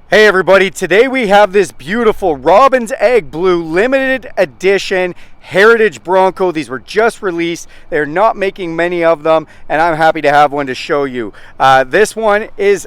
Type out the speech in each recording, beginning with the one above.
Hey everybody, today we have this beautiful Robin's Egg Blue limited edition Heritage Bronco. These were just released. They're not making many of them, and I'm happy to have one to show you. This one is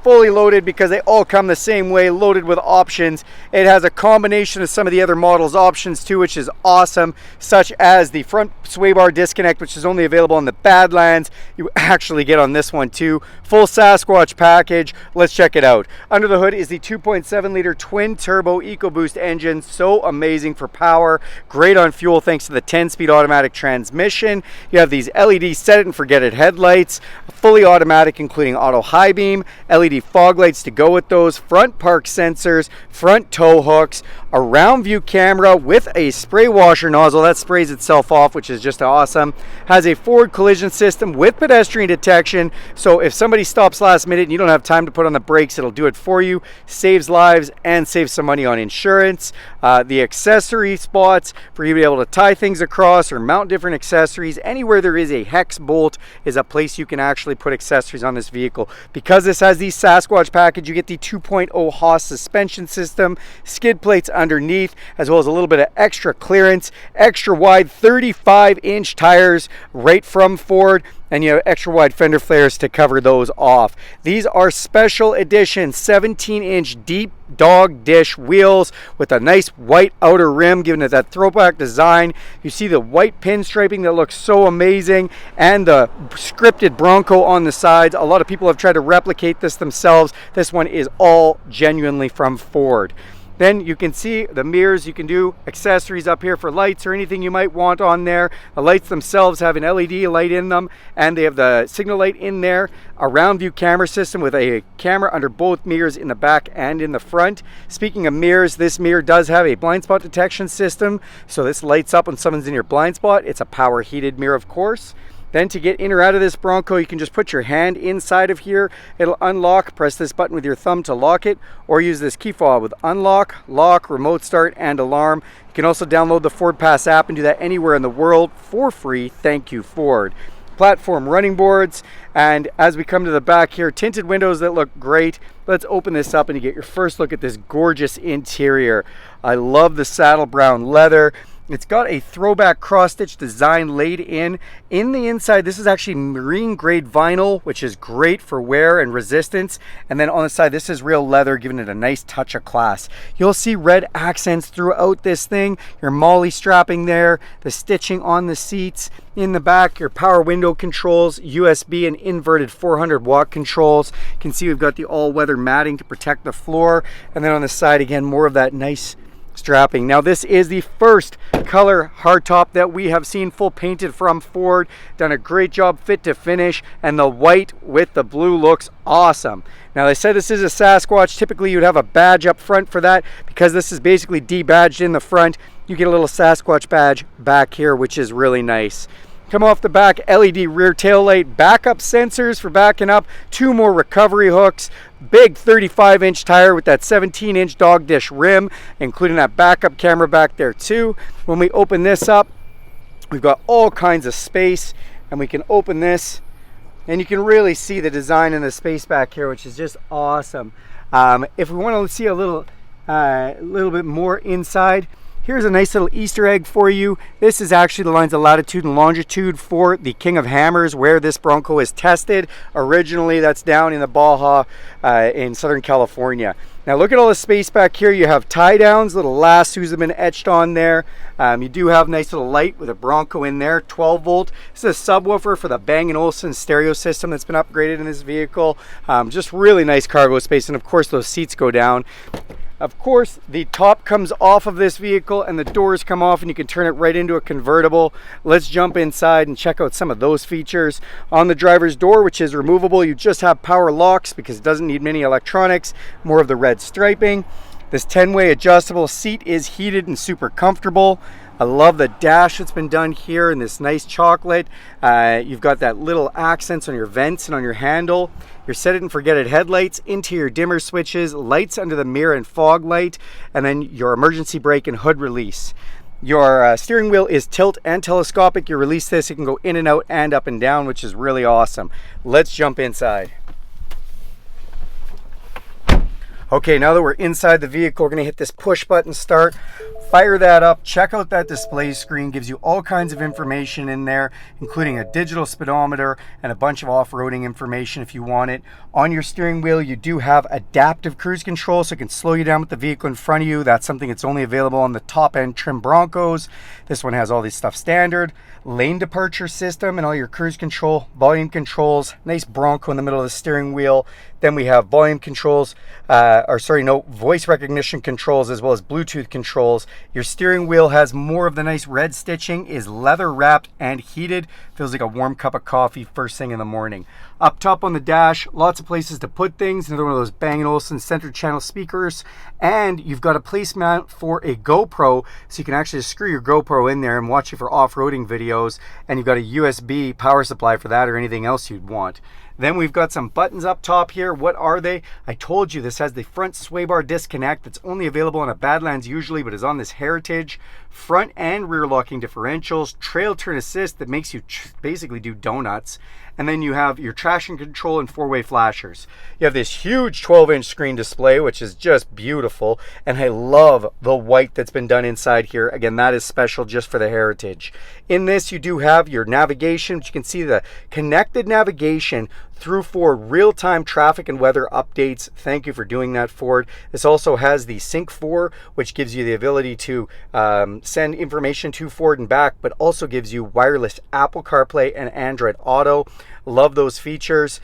fully loaded because they all come the same way, loaded with options. It has a combination of some of the other models' options too, which is awesome, such as the front sway bar disconnect, which is only available on the Badlands. You actually get on this one too. Full Sasquatch package. Let's check it out. Under the hood is the 2.7 liter twin turbo EcoBoost engine. So amazing for power, great on fuel thanks to the 10-speed automatic transmission. You have these LED set it and forget it headlights, fully automatic including auto high beam, LED fog lights to go with those, front park sensors, front tow hooks, a round view camera with a spray washer nozzle that sprays itself off, which is just awesome. Has a forward collision system with pedestrian detection, so if somebody stops last minute and you don't have time to put on the brakes, it'll do it for you. Saves lives and saves some money on insurance. The accessory spots for you to be able to tie things across or mount different accessories. Anywhere there is a hex bolt is a place you can actually put accessories on this vehicle. Because this has the Sasquatch package, you get the 2.0 Haas suspension system, skid plates underneath, as well as a little bit of extra clearance, extra wide 35-inch tires right from Ford, and you have extra wide fender flares to cover those off. These are special edition 17-inch deep dog dish wheels with a nice white outer rim, giving it that throwback design. You see the white pinstriping that looks so amazing, and the scripted Bronco on the sides. A lot of people have tried to replicate this themselves. This one is all genuinely from Ford. Then you can see the mirrors. You can do accessories up here for lights or anything you might want on there. The lights themselves have an LED light in them, and they have the signal light in there. A round view camera system with a camera under both mirrors in the back and in the front. Speaking of mirrors, this mirror does have a blind spot detection system, so this lights up when someone's in your blind spot. It's a power heated mirror, of course. Then to get in or out of this Bronco, you can just put your hand inside of here. It'll unlock. Press this button with your thumb to lock it, or use this key fob with unlock, lock, remote start, and alarm. You can also download the Ford Pass app and do that anywhere in the world for free. Thank you, Ford. Platform running boards, and as we come to the back here, tinted windows that look great. Let's open this up and you get your first look at this gorgeous interior. I love the saddle brown leather. It's got a throwback cross-stitch design laid in. In the inside, this is actually marine grade vinyl, which is great for wear and resistance. And then on the side, this is real leather, giving it a nice touch of class. You'll see red accents throughout this thing. Your MOLLE strapping there, the stitching on the seats. In the back, your power window controls, USB and inverted 400-watt controls. You can see we've got the all-weather matting to protect the floor. And then on the side, again, more of that nice strapping. Now this is the first color hardtop that we have seen full painted from Ford. Done a great job fit to finish, and the white with the blue looks awesome. Now they said this is a Sasquatch. Typically you'd have a badge up front for that. Because this is basically debadged in the front, you get a little Sasquatch badge back here, which is really nice. Come off the back, LED rear tail light, backup sensors for backing up, 2 more recovery hooks, big 35-inch tire with that 17-inch dog dish rim, including that backup camera back there too. When we open this up, we've got all kinds of space, and we can open this, and you can really see the design and the space back here, which is just awesome. If we want to see a little bit more inside, here's a nice little Easter egg for you. This is actually the lines of latitude and longitude for the King of Hammers, where this Bronco is tested. Originally, that's down in the Baja in Southern California. Now look at all the space back here. You have tie downs, little lassos have been etched on there. You do have a nice little light with a Bronco in there, 12 volt. This is a subwoofer for the Bang & Olufsen stereo system that's been upgraded in this vehicle. Just really nice cargo space, and of course those seats go down. Of course, the top comes off of this vehicle and the doors come off, and you can turn it right into a convertible. Let's jump inside and check out some of those features. On the driver's door, which is removable, you just have power locks because it doesn't need many electronics, more of the red striping. This 10-way adjustable seat is heated and super comfortable. I love the dash that's been done here in this nice chocolate. You've got that little accents on your vents and on your handle. Your set it and forget it headlights, interior dimmer switches, lights under the mirror and fog light, and then your emergency brake and hood release. Your steering wheel is tilt and telescopic. You release this, it can go in and out and up and down, which is really awesome. Let's jump inside. Okay, now that we're inside the vehicle, we're gonna hit this push button start. Fire that up, check out that display screen, gives you all kinds of information in there, including a digital speedometer and a bunch of off-roading information if you want it. On your steering wheel, you do have adaptive cruise control, so it can slow you down with the vehicle in front of you. That's something that's only available on the top-end trim Broncos. This one has all this stuff standard. Lane departure system and all your cruise control, volume controls, nice Bronco in the middle of the steering wheel. Then we have volume controls, voice recognition controls, as well as Bluetooth controls. Your steering wheel has more of the nice red stitching, is leather wrapped and heated. Feels like a warm cup of coffee first thing in the morning. Up top on the dash, lots of places to put things. Another one of those Bang & Olufsen center channel speakers. And you've got a place mount for a GoPro, so you can actually just screw your GoPro in there and watch it for off-roading videos. And you've got a USB power supply for that or anything else you'd want. Then we've got some buttons up top here. What are they? I told you this has the front sway bar disconnect that's only available on a Badlands usually, but is on this Heritage. Front and rear locking differentials, trail turn assist that makes you basically do donuts. And then you have your traction control and four-way flashers. You have this huge 12-inch screen display, which is just beautiful. And I love the white that's been done inside here. Again, that is special just for the Heritage. In this, you do have your navigation, which you can see the connected navigation through Ford real-time traffic and weather updates. Thank you for doing that, Ford. This also has the Sync 4, which gives you the ability to send information to Ford and back, but also gives you wireless Apple CarPlay and Android Auto. Love those features.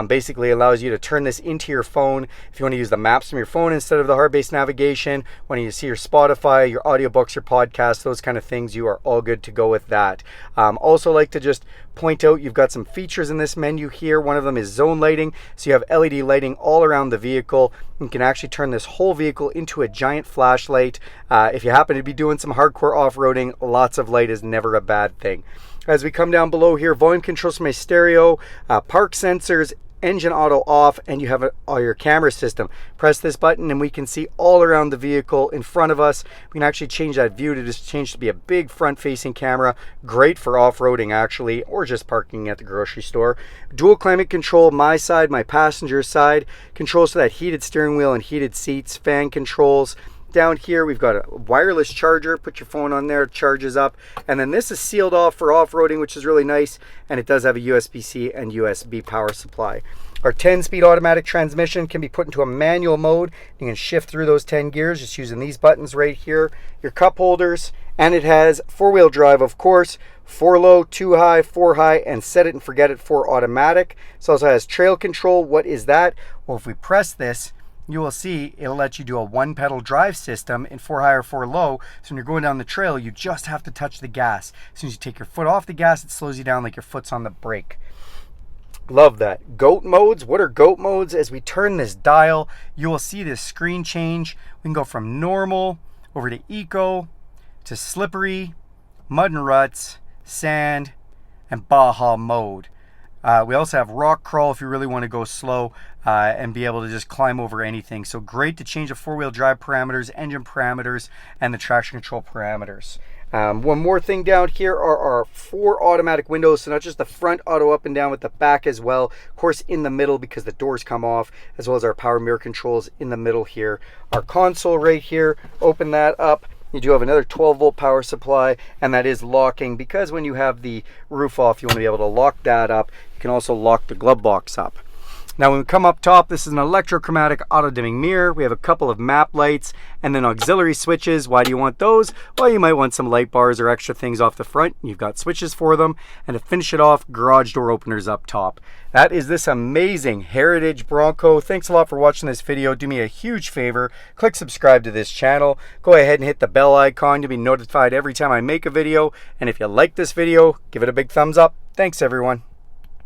Basically allows you to turn this into your phone if you want to use the maps from your phone instead of the hard-based navigation. When you see your Spotify, your audiobooks, your podcasts, those kind of things, you are all good to go with that. Also like to just point out you've got some features in this menu here. One of them is zone lighting, so you have LED lighting all around the vehicle. You can actually turn this whole vehicle into a giant flashlight. If you happen to be doing some hardcore off-roading, lots of light is never a bad thing. As we come down below here, volume controls from my stereo, park sensors, engine auto off, and you have all your camera system. Press this button and we can see all around the vehicle in front of us. We can actually change that view to just change to be a big front-facing camera. Great for off-roading actually, or just parking at the grocery store. Dual climate control, my side, my passenger side. Controls for that heated steering wheel and heated seats, fan controls. Down here we've got a wireless charger. Put your phone on there, it charges up. And then this is sealed off for off-roading, which is really nice. And it does have a USB-C and USB power supply. Our 10-speed automatic transmission can be put into a manual mode. You can shift through those 10 gears just using these buttons right here. Your cup holders, and it has four-wheel drive, of course. 4 low, 2 high, 4 high, and set it and forget it for automatic. So it also has trail control. What is that? Well, if we press this, you will see it'll let you do a one-pedal drive system in 4 high or 4 low. So when you're going down the trail, you just have to touch the gas. As soon as you take your foot off the gas, it slows you down like your foot's on the brake. Love that. Goat modes. What are goat modes? As we turn this dial, you will see this screen change. We can go from normal over to eco, to slippery, mud and ruts, sand, and Baja mode. We also have rock crawl if you really want to go slow and be able to just climb over anything. So great to change the four-wheel drive parameters, engine parameters, and the traction control parameters. One more thing down here are our 4 automatic windows. So not just the front auto up and down, with the back as well. Of course in the middle because the doors come off, as well as our power mirror controls in the middle here. Our console right here, open that up. You do have another 12-volt power supply, and that is locking because when you have the roof off, you want to be able to lock that up. You can also lock the glove box up. Now when we come up top, this is an electrochromatic auto-dimming mirror. We have a couple of map lights and then auxiliary switches. Why do you want those? Well, you might want some light bars or extra things off the front. You've got switches for them. And to finish it off, garage door openers up top. That is this amazing Heritage Bronco. Thanks a lot for watching this video. Do me a huge favor, click subscribe to this channel. Go ahead and hit the bell icon to be notified every time I make a video. And if you like this video, give it a big thumbs up. Thanks everyone.